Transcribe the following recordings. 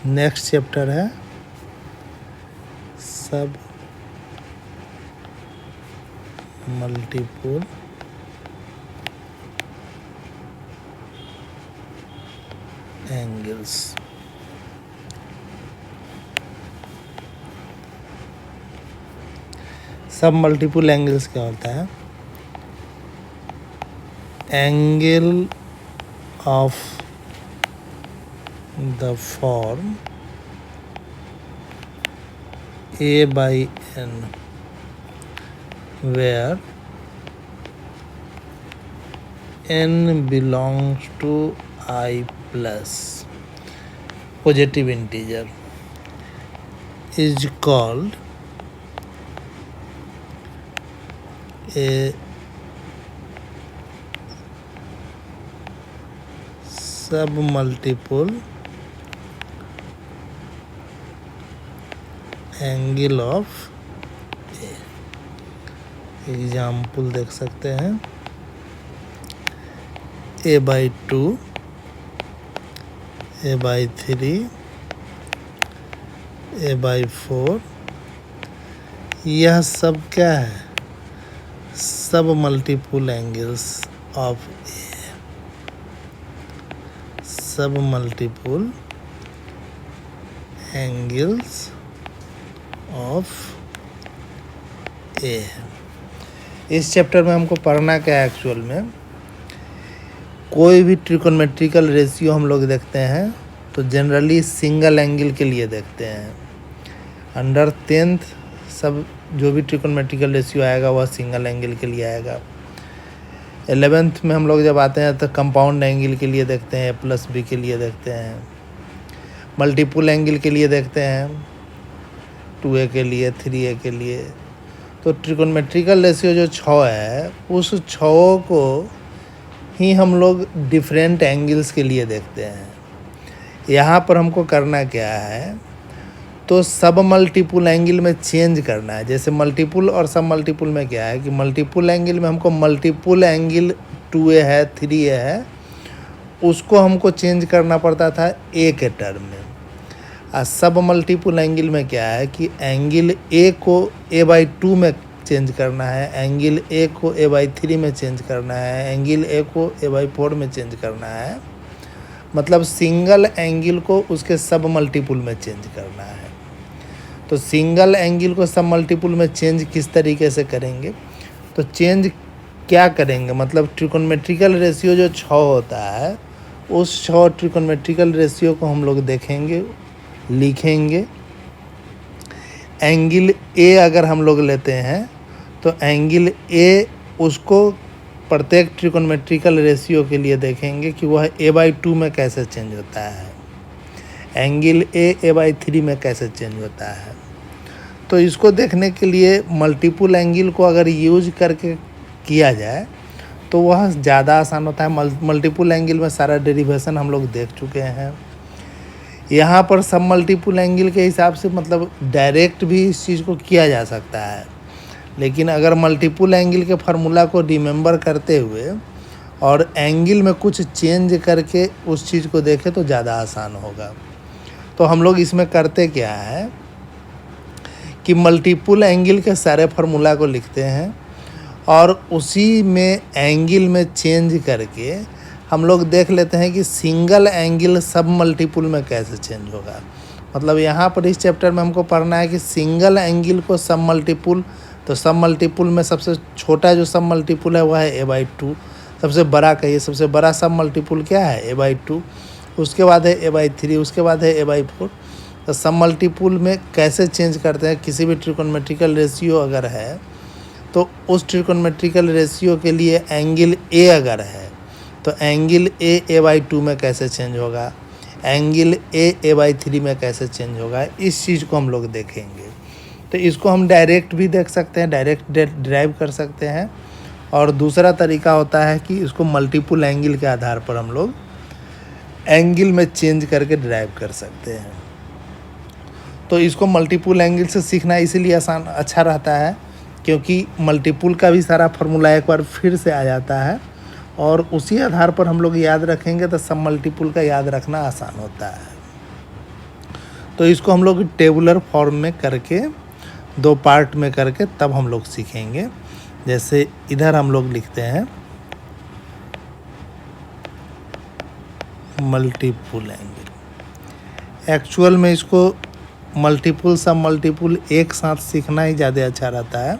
Next chapter है सब multiple angles. सब मल्टीपल एंगल्स क्या होता है? Angle of the form a by n where n belongs to I plus positive integer is called a submultiple angle of A. Example देख सकते हैं, a/2, a/3, a/4, यह सब क्या है? सब मल्टीपल एंगल्स ऑफ ए। सब मल्टीपल एंगल्स ऑफ ए। इस चैप्टर में हमको पढ़ना क्या है? एक्चुअल में कोई भी ट्रिकोनमेट्रिकल रेशियो हम लोग देखते हैं तो जनरली सिंगल एंगल के लिए देखते हैं। अंडर 10th सब जो भी ट्रिकोनमेट्रिकल रेशियो आएगा वह सिंगल एंगल के लिए आएगा। 11th में हम लोग जब आते हैं तो कंपाउंड एंगल के लिए देखते हैं, a+b के लिए देखते हैं, मल्टीपल एंगल के लिए देखते हैं, 2a के लिए, 3a के लिए। तो ट्रिकोनमेट्रिकल रेशियो जो 6 है उस 6 को ही हम लोग डिफरेंट एंगल्स के लिए देखते हैं। यहाँ पर हमको करना क्या है? तो सब मल्टीपल एंगल में चेंज करना है। जैसे मल्टीपल और सब मल्टीपल में क्या है कि मल्टीपल एंगल में हमको मल्टीपल एंगल 2a है, 3a है, उसको हमको चेंज करना पड़ता था a के टर्म में। और सब मल्टीपल एंगल में क्या है कि एंगल a को a/2 में चेंज करना है, एंगल a को a/3 में चेंज करना है, एंगल a को a/4 में चेंज करना है। मतलब सिंगल एंगल को उसके सब मल्टीपल में चेंज करना है। तो सिंगल एंगल को सब मल्टीपल में चेंज किस तरीके से करेंगे? तो चेंज क्या करेंगे? मतलब ट्रिकोनमेट्रिकल रेशियो जो 6 होता है उस 6 ट्रिकोनमेट्रिकल रेशियो को हम लोग देखेंगे, लिखेंगे। एंगल ए अगर हम लोग लेते हैं तो एंगल ए उसको प्रत्येक ट्रिकोनमेट्रिकल रेशियो के लिए देखेंगे कि वह a/2 में कैसे चेंज होता है, एंगल ए a/3 में कैसे चेंज होता है। तो इसको देखने के लिए मल्टीपल एंगल को अगर यूज करके किया जाए तो वह ज़्यादा आसान होता है। मल्टीपल एंगल में सारा डेरिवेशन हम लोग देख चुके हैं। यहाँ पर सब मल्टीपल एंगल के हिसाब से मतलब डायरेक्ट भी इस चीज़ को किया जा सकता है, लेकिन अगर मल्टीपल एंगल के फार्मूला को रिमेंबर करते हुए और एंगल में कुछ चेंज करके उस चीज़ को देखें तो ज़्यादा आसान होगा। तो हम लोग इसमें करते क्या है कि मल्टीपल एंगल के सारे फार्मूला को लिखते हैं और उसी में एंगल में चेंज करके हम लोग देख लेते हैं कि सिंगल एंगल सब मल्टीपल में कैसे चेंज होगा। मतलब यहाँ पर इस चैप्टर में हमको पढ़ना है कि सिंगल एंगल को सब मल्टीपल, तो सब मल्टीपल में सबसे छोटा जो सब मल्टीपल है वह है a/2। सबसे बड़ा कहिए, सबसे बड़ा सब मल्टीपल क्या है? a/2। उसके बाद है a/3, उसके बाद है a/4। तो सब मल्टीपल में कैसे चेंज करते हैं? किसी भी ट्रिकोनमेट्रिकल रेशियो अगर है तो उस ट्रिकोनमेट्रिकल रेशियो के लिए एंगल ए अगर है तो एंगल ए a/2 में कैसे चेंज होगा, एंगल ए a/3 में कैसे चेंज होगा, इस चीज़ को हम लोग देखेंगे। तो इसको हम डायरेक्ट भी देख सकते हैं, डायरेक्ट ड्राइव कर सकते हैं। और दूसरा तरीका होता है कि इसको मल्टीपल एंगल के आधार पर हम लोग एंगल में चेंज करके ड्राइव कर सकते हैं। तो इसको मल्टीपल एंगल से सीखना इसीलिए आसान अच्छा रहता है क्योंकि मल्टीपल का भी सारा फार्मूला एक बार फिर से आ जाता है और उसी आधार पर हम लोग याद रखेंगे तो सब मल्टीपल का याद रखना आसान होता है। तो इसको हम लोग टेबुलर फॉर्म में करके, 2 पार्ट में करके तब हम लोग सीखेंगे। जैसे इधर हम लोग लिखते हैं मल्टीपुल एंगल। एक्चुअल में इसको मल्टीपुल सब मल्टीपुल एक साथ सीखना ही ज़्यादा अच्छा रहता है,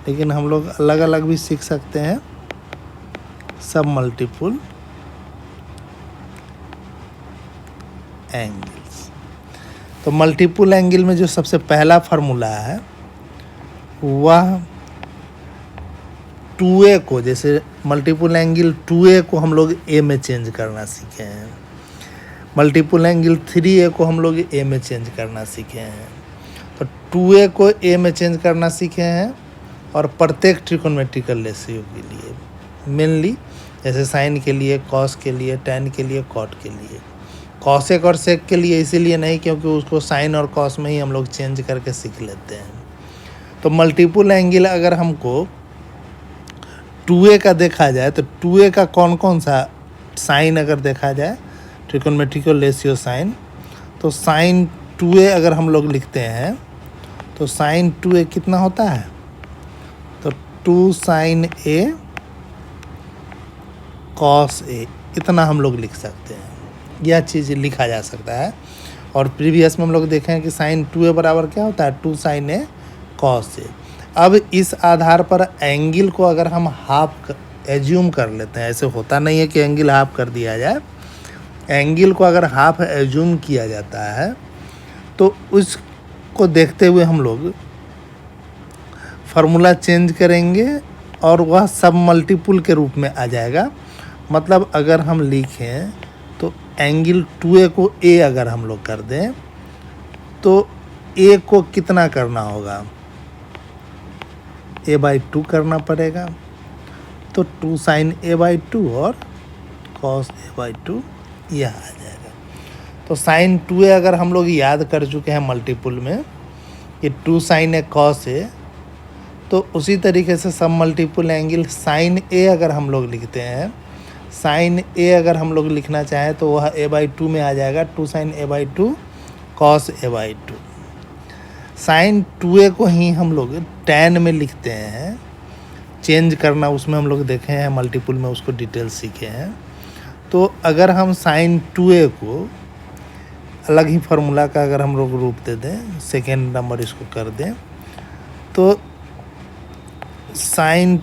लेकिन हम लोग अलग अलग भी सीख सकते हैं। सब मल्टीपुल एंगल्स। तो मल्टीपुल एंगल में जो सबसे पहला फार्मूला है वह 2a को, जैसे मल्टीपुल एंगल 2a को हम लोग a में चेंज करना सीखे हैं, मल्टीपुल एंगल 3a को हम लोग a में चेंज करना सीखे हैं। तो 2a को a में चेंज करना सीखे हैं, और प्रत्येक ट्रिकोनोमेट्रिकल रेशियो के लिए मेनली, जैसे साइन के लिए, कॉस के लिए, टैन के लिए, कॉट के लिए। कॉसेक और सेक के लिए इसीलिए नहीं क्योंकि उसको साइन और कॉस में ही हम लोग चेंज करके सीख लेते हैं। तो मल्टीपुल एंगल अगर हमको 2a का देखा जाए तो 2a का कौन कौन सा साइन अगर देखा जाए, ट्रिकोनोमेट्रिकल रेशियो साइन, तो साइन 2a अगर हम लोग लिखते हैं तो साइन 2a कितना होता है, तो 2 साइन a कॉस a, इतना हम लोग लिख सकते हैं। यह चीज़ लिखा जा सकता है। और प्रीवियस में हम लोग देखे हैं कि साइन 2a बराबर क्या होता है, 2 साइन a कॉस a। अब इस आधार पर एंगल को अगर हम हाफ एज्यूम कर लेते हैं, ऐसे होता नहीं है कि एंगल हाफ कर दिया जाए, एंगल को अगर हाफ एज्यूम किया जाता है तो उसको देखते हुए हम लोग फार्मूला चेंज करेंगे और वह सब मल्टीपुल के रूप में आ जाएगा। मतलब अगर हम लिखें तो एंगल 2a को a अगर हम लोग कर दें तो a को कितना करना होगा, a/2 करना पड़ेगा। तो 2 साइन a/2 और कॉस a/2 यह आ जाएगा। तो साइन 2a अगर हम लोग याद कर चुके हैं मल्टीपुल में कि 2 साइन a कॉस a, तो उसी तरीके से सब मल्टीपुल एंगल साइन a अगर हम लोग लिखते हैं, साइन a अगर हम लोग लिखना चाहें तो वह a/2 में आ जाएगा, 2 sign a/2 cos a/2। Sign 2a को ही हम लोग टैन में लिखते हैं, चेंज करना उसमें हम लोग देखे हैं, मल्टीपुल में उसको डिटेल सीखे हैं। तो अगर हम साइन 2a को अलग ही फार्मूला का अगर हम लोग रूप दे दें, सेकेंड नंबर इसको कर दें, तो साइन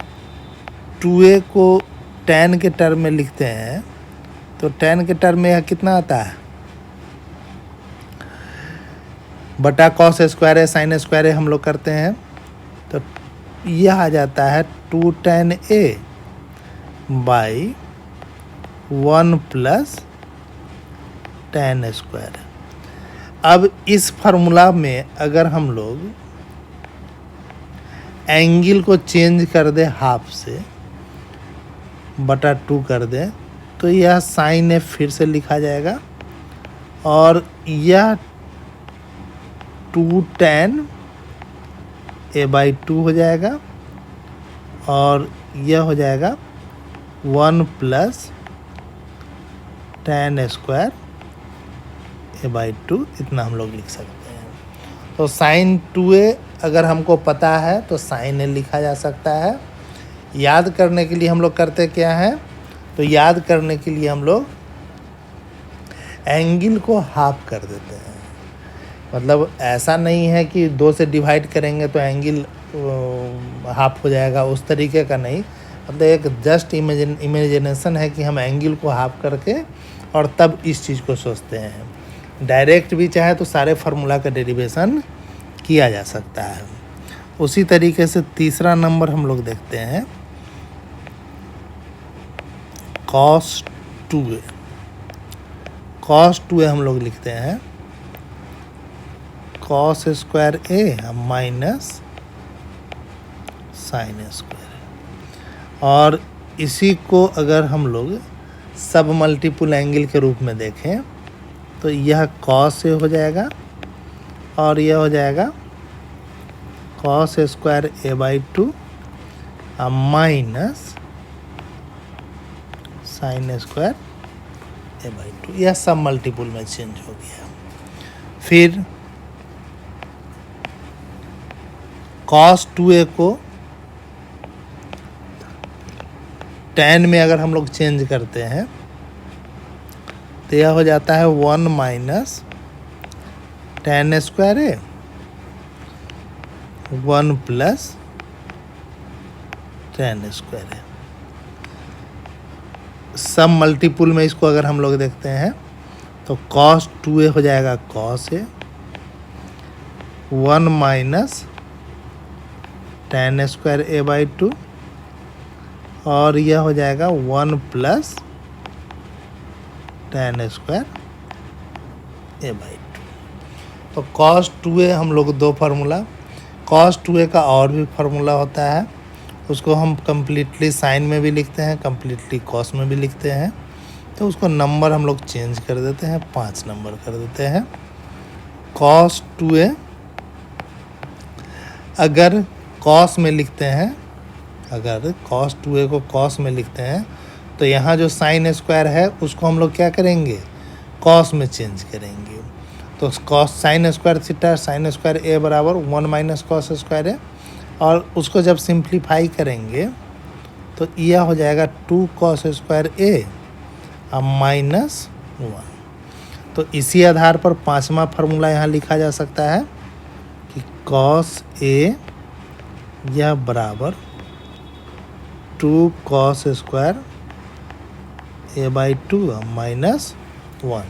2a को टैन के टर्म में लिखते हैं, तो टैन के टर्म में यह कितना आता है, बटा कॉस स्क्वायर है, साइन स्क्वायर है हम लोग करते हैं, तो यह आ जाता है 2 tan a by 1 plus tan square. अब इस फार्मूला में अगर हम लोग एंगल को चेंज कर दे हाफ से, बटा 2 कर दे, तो यह साइन ए फिर से लिखा जाएगा और यह 2 tan a/2 हो जाएगा और यह हो जाएगा 1 प्लस tan स्क्वायर a/2, इतना हम लोग लिख सकते हैं। तो साइन 2a अगर हमको पता है तो साइन ए लिखा जा सकता है। याद करने के लिए हम लोग करते क्या है, तो याद करने के लिए हम लोग एंगल को हाफ कर देते हैं। मतलब ऐसा नहीं है कि 2 से डिवाइड करेंगे तो एंगल हाफ हो जाएगा, उस तरीके का नहीं। मतलब एक जस्ट इमेजिनेशन है कि हम एंगल को हाफ करके और तब इस चीज़ को सोचते हैं। डायरेक्ट भी चाहे तो सारे फार्मूला का डेरिवेशन किया जा सकता है। उसी तरीके से तीसरा नंबर हम लोग देखते हैं cos 2a। cos 2a हम लोग लिखते हैं cos square a minus sine square. और इसी को अगर हम लोग सब मल्टीपुल एंगल के रूप में देखें तो यह cos a हो जाएगा और यह हो जाएगा cos square a/2 minus sine square a/2। यह सब मल्टीपुल में चेंज हो गया। फिर cos 2a को tan में अगर हम लोग चेंज करते हैं तो यह हो जाता है 1 माइनस tan स्क्वायर ए 1 प्लस tan स्क्वायर ए। सब मल्टीपुल में इसको अगर हम लोग देखते हैं तो cos 2a हो जाएगा cos a 1 minus tan square a by 2 और यह हो जाएगा 1 plus tan square a by 2। तो cos 2a हम लोग दो फार्मूला, cos 2a का और भी फार्मूला होता है, उसको हम कम्प्लीटली साइन में भी लिखते हैं, कम्प्लीटली कॉस में भी लिखते हैं। तो उसको नंबर हम लोग चेंज कर देते हैं, 5 नंबर कर देते हैं। cos 2a अगर कॉस में लिखते हैं, अगर cos 2a को कॉस में लिखते हैं तो यहाँ जो साइन स्क्वायर है उसको हम लोग क्या करेंगे, कॉस में चेंज करेंगे। तो cos sine square theta sine square a बराबर 1 माइनस कॉस स्क्वायर है, और उसको जब सिंप्लीफाई करेंगे तो यह हो जाएगा 2 cos स्क्वायर a और माइनस 1। तो इसी आधार पर पांचवा फार्मूला यहाँ लिखा जा सकता है कि cos a यह बराबर 2 cos square a by 2 minus 1।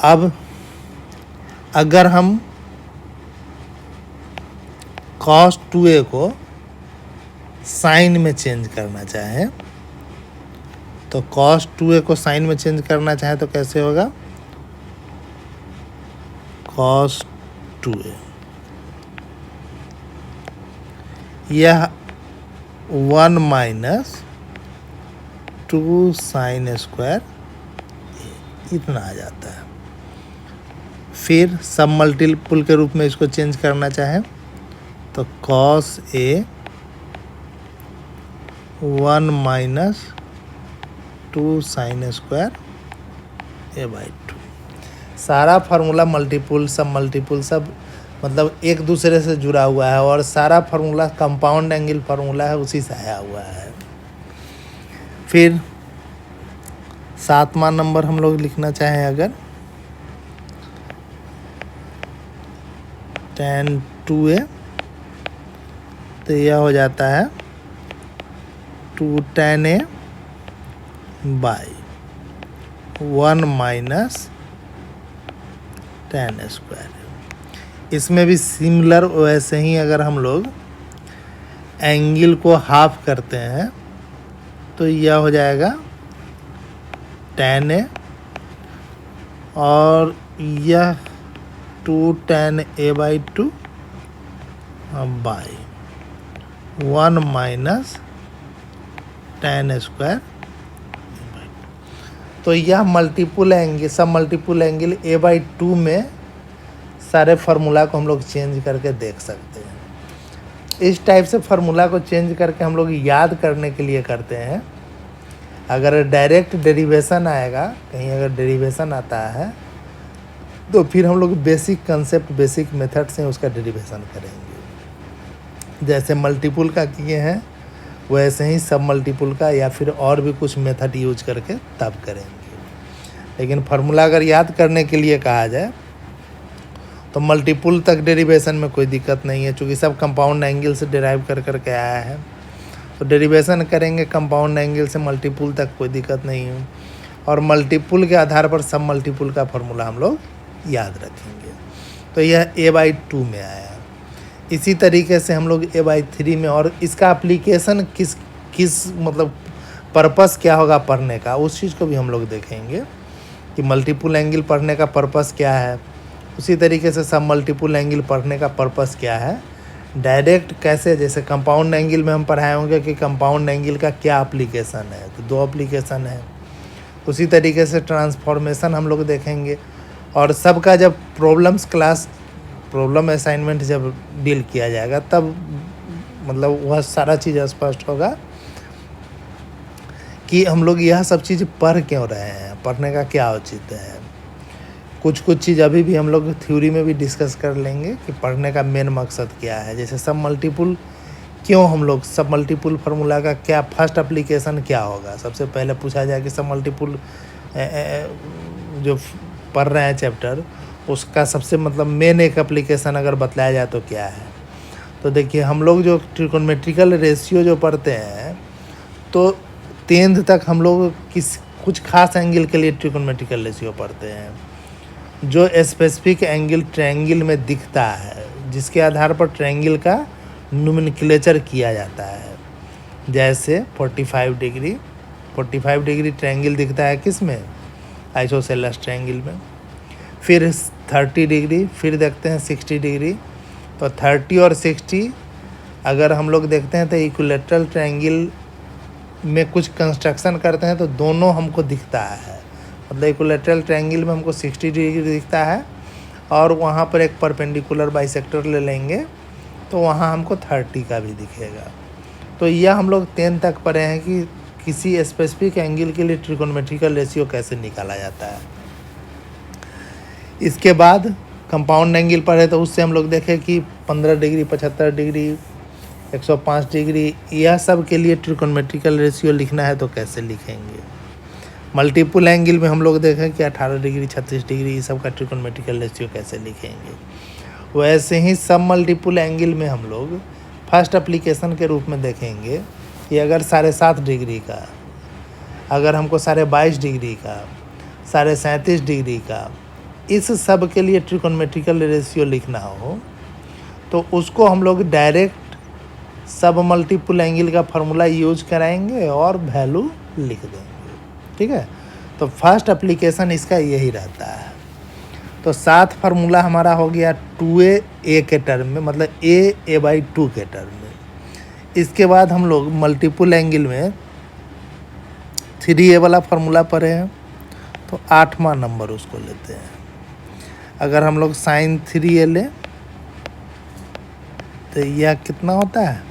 अब अगर हम cos 2a को साइन में चेंज करना चाहें तो cos 2a को साइन में चेंज करना चाहें तो कैसे होगा, cos 2a यह 1 माइनस 2 साइन स्क्वायर इतना आ जाता है। फिर सब मल्टीपल के रूप में इसको चेंज करना चाहें तो cos a 1 minus 2 sine square a by 2। सारा फार्मूला मल्टीपल सब मतलब एक दूसरे से जुड़ा हुआ है, और सारा फार्मूला कंपाउंड एंगल फार्मूला है, उसी से आया हुआ है। फिर 7वां नंबर हम लोग लिखना चाहें अगर tan 2a तो यह हो जाता है 2 tan a by 1 minus tan square. इसमें भी सिमिलर वैसे ही अगर हम लोग एंगल को हाफ करते हैं तो यह हो जाएगा tan a और यह 2 tan a by 2 by 1 minus tan square. तो यह मल्टीपल एंगल सब मल्टीपल एंगल a बाई 2 में सारे फार्मूला को हम लोग चेंज करके देख सकते हैं। इस टाइप से फार्मूला को चेंज करके हम लोग याद करने के लिए करते हैं। अगर डायरेक्ट डेरिवेशन आएगा, कहीं अगर डेरिवेशन आता है तो फिर हम लोग बेसिक कंसेप्ट बेसिक मेथड से उसका डेरिवेशन करेंगे। जैसे मल्टीपल का किए हैं वैसे ही सब मल्टीपल का या फिर और भी कुछ मेथड यूज करके तब करेंगे। लेकिन फार्मूला अगर याद करने के लिए कहा जाए तो मल्टीपल तक डेरिवेशन में कोई दिक्कत नहीं है, क्योंकि सब कंपाउंड एंगल से डिराइव कर करके आया है। तो डेरिवेशन करेंगे कंपाउंड एंगल से मल्टीपल तक, कोई दिक्कत नहीं है। और मल्टीपल के आधार पर सब मल्टीपल का फार्मूला हम लोग याद रखेंगे। तो यह a बाई 2 में आया। इसी तरीके से हम लोग a बाई 3 में, और इसका एप्लीकेशन किस मतलब पर्पस क्या होगा पढ़ने का, उस चीज़ को भी हम लोग देखेंगे कि मल्टीपल एंगल पढ़ने का पर्पस क्या है। उसी तरीके से सब मल्टीपल एंगल पढ़ने का पर्पस क्या है, डायरेक्ट कैसे, जैसे कंपाउंड एंगल में हम पढ़ाए होंगे कि कंपाउंड एंगल का क्या एप्लीकेशन है, तो 2 एप्लीकेशन है। उसी तरीके से ट्रांसफॉर्मेशन हम लोग देखेंगे, और सबका जब प्रॉब्लम असाइनमेंट जब डील किया जाएगा तब मतलब वह सारा चीज़ स्पष्ट होगा कि हम लोग यह सब चीज़ पढ़ क्यों रहे हैं, पढ़ने का क्या औचित्य है। कुछ चीज़ अभी भी हम लोग थ्योरी में भी डिस्कस कर लेंगे कि पढ़ने का मेन मकसद क्या है। जैसे सब मल्टीपुल क्यों हम लोग सब मल्टीपुल फार्मूला का क्या फर्स्ट एप्लीकेशन क्या होगा। सबसे पहले पूछा जाए कि सब मल्टीपुल जो पढ़ रहे हैं चैप्टर, उसका सबसे मतलब मेन एक एप्लीकेशन अगर बतलाया जाए तो क्या है। तो देखिए, हम लोग जो ट्रिकोनोमेट्रिकल रेशियो जो पढ़ते हैं, तो 10th तक हम लोग कुछ खास एंगल के लिए ट्रिकोनोमेट्रिकल रेशियो पढ़ते हैं, जो स्पेसिफिक एंगल ट्रायंगल में दिखता है, जिसके आधार पर ट्रायंगल का नोमेनक्लेचर किया जाता है। जैसे 45 डिग्री ट्रायंगल दिखता है किस में, आइसोसेलेस ट्रायंगल में। फिर 30 डिग्री, फिर देखते हैं 60 डिग्री। तो 30 और 60 अगर हम लोग देखते हैं तो इक्विलैटरल ट्रायंगल में कुछ कंस्ट्रक्शन करते हैं तो दोनों हमको दिखता है। मतलब इक्विलैटरल ट्रायंगल में हमको 60 डिग्री दिखता है, और वहाँ पर एक परपेंडिकुलर बाइसेक्टर ले लेंगे तो वहाँ हमको 30 का भी दिखेगा। तो यह हम लोग 10 तक पढ़े हैं कि किसी स्पेसिफिक एंगल के लिए ट्रिकोनोमेट्रिकल रेशियो कैसे निकाला जाता है। इसके बाद कंपाउंड एंगल पढ़े तो उससे हम लोग देखें कि 15 डिग्री, 75 डिग्री, 105 डिग्री, यह सब के लिए ट्रिकोनोमेट्रिकल रेशियो लिखना है तो कैसे लिखेंगे। मल्टीपुल एंगल में हम लोग देखें कि 18 डिग्री, 36 डिग्री, ये सब का ट्रिकोनोमेट्रिकल रेशियो कैसे लिखेंगे। वैसे ही सब मल्टीपुल एंगल में हम लोग फर्स्ट एप्लीकेशन के रूप में देखेंगे कि अगर 7.5 डिग्री का, अगर हमको 22.5 डिग्री का, 37.5 डिग्री का, इस सब के लिए ट्रिकोनोमेट्रिकल रेशियो लिखना हो तो उसको हम लोग डायरेक्ट सब मल्टीपुल एंगल का फार्मूला यूज कराएंगे और वैल्यू लिख देंगे। ठीक है, तो फर्स्ट एप्लीकेशन इसका यही रहता है। तो 7 फार्मूला हमारा हो गया 2a के टर्म में, मतलब a/2 के टर्म में। इसके बाद हम लोग मल्टीपुल एंगल में 3a वाला फार्मूला पढ़े हैं, तो 8वां नंबर उसको लेते हैं। अगर हम लोग sin 3a लें तो यह कितना होता है,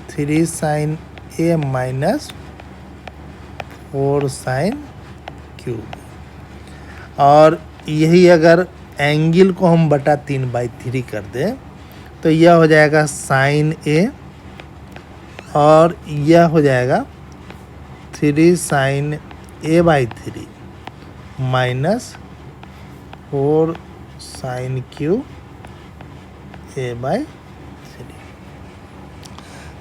3 sin a minus 4 sin cube. और यही अगर एंगल को हम बटा 3/3 कर दें तो यह हो जाएगा sin a, और यह हो जाएगा 3 sin a/3 minus 4 sin cube a/3।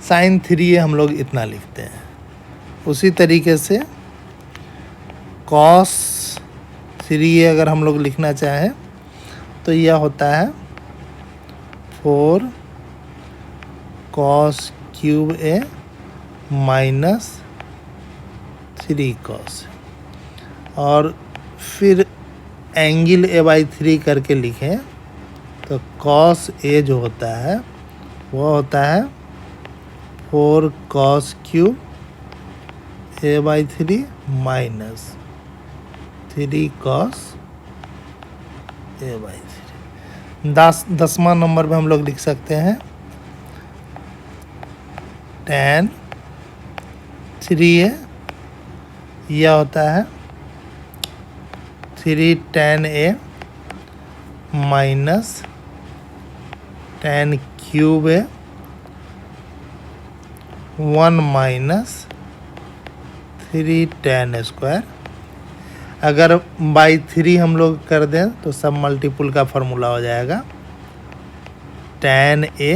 sin 3a हम लोग इतना लिखते हैं। उसी तरीके से cos 3a अगर हम लोग लिखना चाहें तो यह होता है 4 cos cube a minus 3 cos। और फिर एंगल a/3 करके लिखें तो cos a जो होता है वो होता है 4 cos cube a/3 minus 3 cos a/3। 10वां नंबर पे हम लोग लिख सकते हैं tan 3a, यह होता है 3 tan a minus tan cube a 1 minus 3 tan square. अगर बाई 3 हम लोग कर दें तो सब मल्टीपुल का फार्मूला हो जाएगा tan a,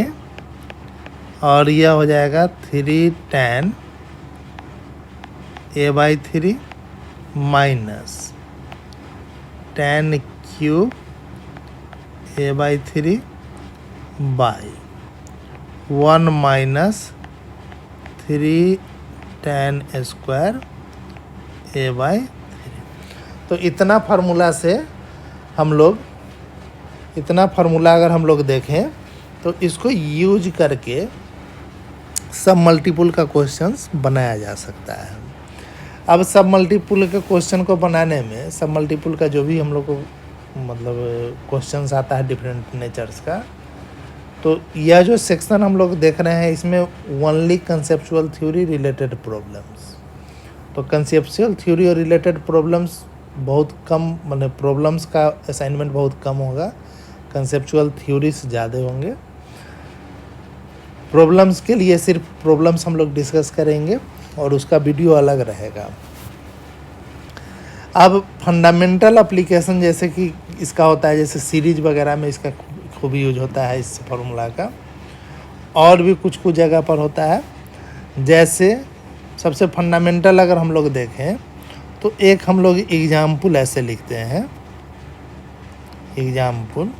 और यह हो जाएगा 3 tan a/3 minus tan cube a/3 by 1 minus 3 tan square a/3। तो इतना फार्मूला से हम लोग, इतना फार्मूला अगर हम लोग देखें तो इसको यूज करके सब मल्टीपुल का क्वेश्चंस बनाया जा सकता है। अब सब मल्टीपुल के क्वेश्चन को बनाने में, सब मल्टीपुल का जो भी हम लोग को मतलब क्वेश्चंस आता है डिफरेंट नेचर्स का, तो यह जो सेक्शन हम लोग देख रहे हैं इसमें only conceptual theory related problems. तो कंसेप्चुअल थ्योरी और रिलेटेड प्रॉब्लम्स बहुत कम, मतलब प्रॉब्लम्स का असाइनमेंट बहुत कम होगा, कंसेप्चुअल थ्योरीज ज़्यादा होंगे। प्रॉब्लम्स के लिए सिर्फ प्रॉब्लम्स हम लोग डिस्कस करेंगे और उसका वीडियो अलग रहेगा। अब फंडामेंटल एप्लीकेशन जैसे कि इसका होता है, जैसे सीरीज वगैरह में इसका खूब यूज होता है इस फार्मूला का, और भी कुछ कुछ जगह पर होता है। जैसे सबसे फंडामेंटल अगर हम लोग देखें तो एक हम लोग एग्जाम्पल ऐसे लिखते हैं, एग्जाम्पल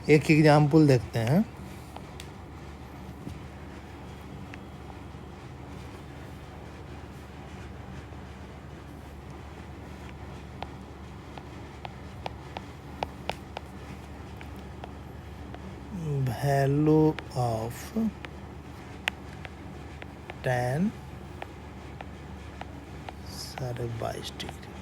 एक एग्जाम्पल देखते हैं। वैल्यू ऑफ tan 22 डिग्री,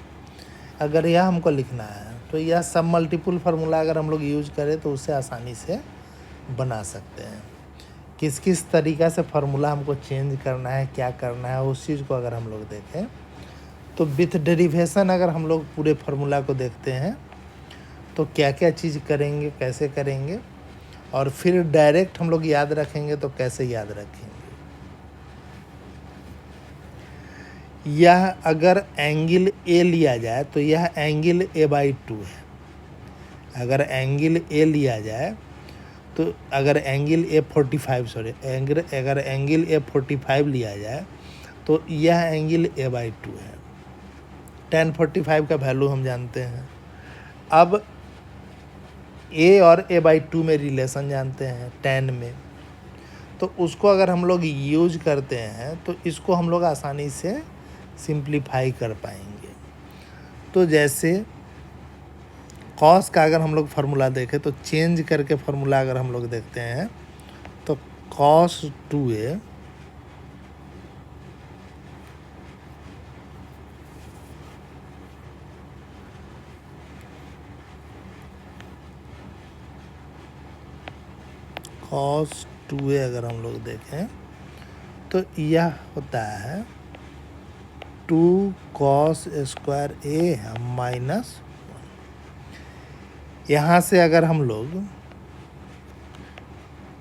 अगर यह हमको लिखना है तो यह सब मल्टीपल फार्मूला अगर हम लोग यूज करें तो उससे आसानी से बना सकते हैं। किस किस तरीक़ा से फार्मूला हमको चेंज करना है, क्या करना है, उस चीज़ को अगर हम लोग देखें तो विथ डेरिवेशन अगर हम लोग पूरे फार्मूला को देखते हैं तो क्या क्या चीज़ करेंगे, कैसे करेंगे, और फिर डायरेक्ट हम लोग याद रखेंगे तो कैसे याद रखेंगे। यह अगर एंगल ए लिया जाए तो यह एंगल A/2 है। अगर एंगल ए लिया जाए तो अगर एंगल अगर एंगल A45 लिया जाए तो यह एंगल A/2 है। tan 45 का वैल्यू हम जानते हैं। अब A और A/2 में रिलेशन जानते हैं tan में, तो उसको अगर हम लोग यूज करते हैं तो इसको हम लोग आसानी से सिंप्लीफाई कर पाएंगे। तो जैसे कॉस का अगर हम लोग फार्मूला देखें तो चेंज करके फार्मूला अगर हम लोग देखते हैं तो cos 2a अगर हम लोग देखें तो यह होता है 2 cos स्क्वायर a माइनस, यहाँ से अगर हम लोग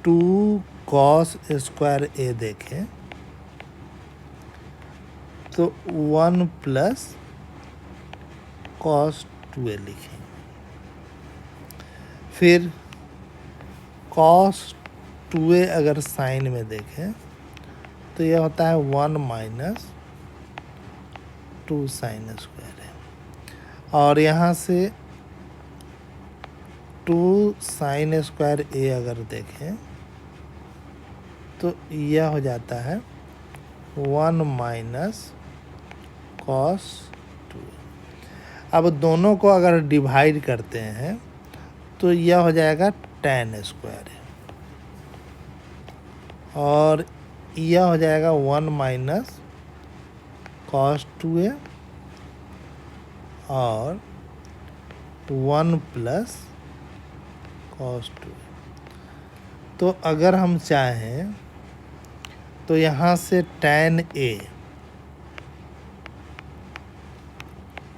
2 cos स्क्वायर a देखें तो 1 प्लस cos 2a लिखें। फिर cos 2a अगर साइन में देखें तो यह होता है 1 माइनस 2 साइन स्क्वायर है, और यहाँ से 2 साइन स्क्वायर a अगर देखें तो यह हो जाता है 1 माइनस cos 2। अब दोनों को अगर डिवाइड करते हैं तो यह हो जाएगा tan स्क्वायर है, और यह हो जाएगा 1 माइनस cos 2a और 1 प्लस cos 2a। तो अगर हम चाहें तो यहाँ से tan a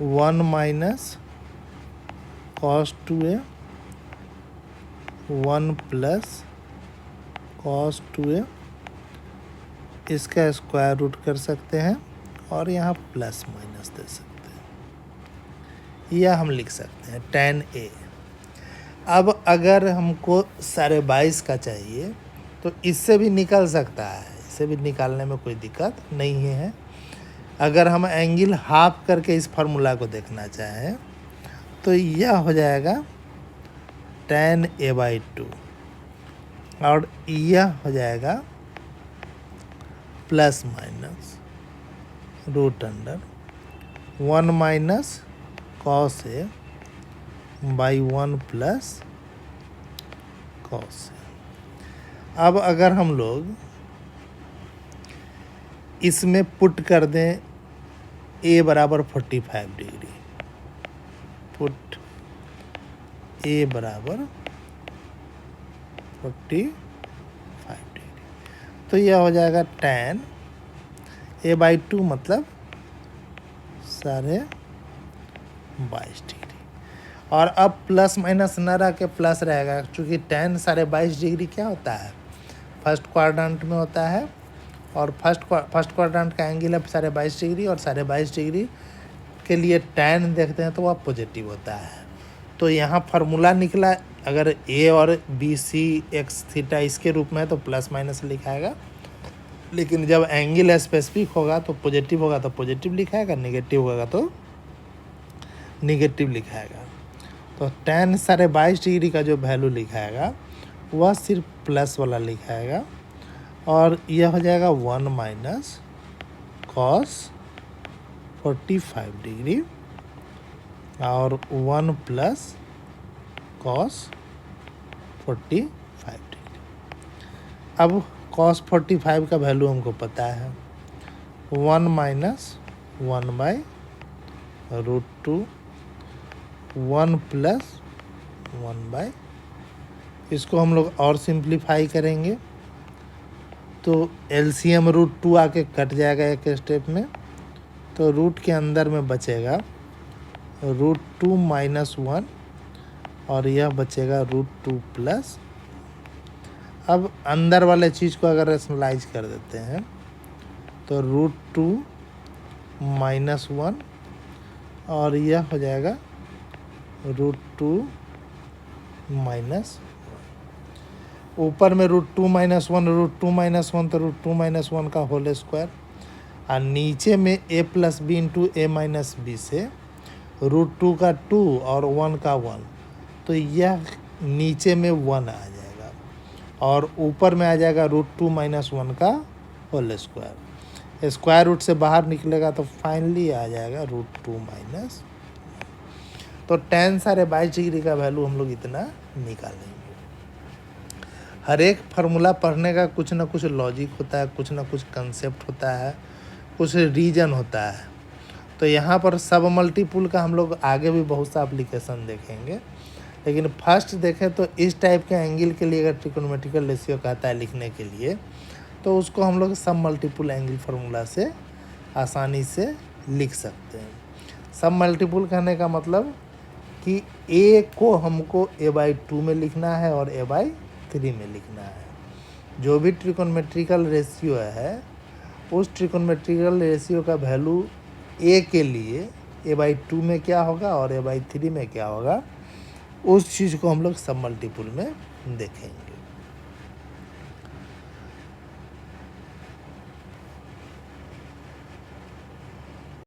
1 minus cos 2a 1 plus cos 2a, इसका स्क्वायर रूट कर सकते हैं और यहाँ प्लस माइनस दे सकते हैं, यह हम लिख सकते हैं tan a। अब अगर हमको 22.5 का चाहिए तो इससे भी निकल सकता है, इससे भी निकालने में कोई दिक्कत नहीं है। अगर हम एंगल हाफ करके इस फार्मूला को देखना चाहें तो यह हो जाएगा tan A/2 और यह हो जाएगा plus minus root under 1 minus cos a by 1 plus cos a। अब अगर हम लोग इसमें पुट कर दें a बराबर 45 डिग्री, पुट ए बराबर 45 डिग्री, तो यह हो जाएगा tan a/2 मतलब 22.5 डिग्री। और अब प्लस माइनस न रह के प्लस रहेगा, क्योंकि tan 22.5 डिग्री क्या होता है, फर्स्ट क्वाड्रेंट में होता है, और फर्स्ट क्वाड्रेंट का एंगल है 22.5 डिग्री, और 22.5 डिग्री के लिए tan देखते हैं तो वह पॉजिटिव होता है। तो यहाँ फार्मूला निकला, अगर a और b c x थीटा इसके रूप में है तो प्लस माइनस लिखाएगा, लेकिन जब एंगल स्पेसिफिक होगा तो पॉजिटिव होगा तो पॉजिटिव लिखाएगा, नेगेटिव होगा तो नेगेटिव लिखाएगा। तो tan 22.5 डिग्री का जो वैल्यू लिखाएगा वह सिर्फ प्लस वाला लिखाएगा, और यह हो जाएगा 1 माइनस cos 45 डिग्री और 1 प्लस cos 45 डिग्री। अब cos 45 का वैल्यू हमको पता है, 1 माइनस 1/√2, 1 प्लस 1/, इसको हम लोग और सिंप्लीफाई करेंगे तो एलसीएम √2 आके कट जाएगा एक स्टेप में, तो रूट के अंदर में बचेगा √2 माइनस 1, और यह बचेगा √2 प्लस। अब अंदर वाले चीज़ को अगर रेशनलाइज कर देते हैं तो √2 माइनस 1, और यह हो जाएगा √2 माइनस, ऊपर में √2 माइनस 1, √2 माइनस 1 तो √2 माइनस 1 का होल स्क्वायर, और नीचे में a plus B into a minus B से √2 का 2 और 1 का 1, तो यह नीचे में 1 आ जाएगा, और ऊपर में आ जाएगा √2 माइनस 1 का होल स्क्वायर। स्क्वायर रूट से बाहर निकलेगा तो फाइनली आ जाएगा √2 माइनस। तो tan 22.5 डिग्री का वैल्यू हम लोग इतना निकालेंगे। हर एक फार्मूला पढ़ने का कुछ ना कुछ लॉजिक होता है, कुछ ना कुछ कंसेप्ट होता है, कुछ रीजन होता है। तो यहाँ पर सब मल्टीपुल का हम लोग आगे भी बहुत सा एप्लीकेशन देखेंगे, लेकिन फर्स्ट देखें तो इस टाइप के एंगल के लिए अगर ट्रिकोनोमेट्रिकल रेशियो कहता है लिखने के लिए, तो उसको हम लोग सब मल्टीपुल एंगल फार्मूला से आसानी से लिख सकते हैं। सब मल्टीपुल कहने का मतलब कि a को हमको a/2 में लिखना है और a/3 में लिखना है। जो भी ट्रिकोनोमेट्रिकल रेशियो है, उस ट्रिकोनोमेट्रिकल रेशियो का वैल्यू a के लिए a/2 में क्या होगा और a/3 में क्या होगा, उस चीज़ को हम लोग सब मल्टीपुल में देखेंगे।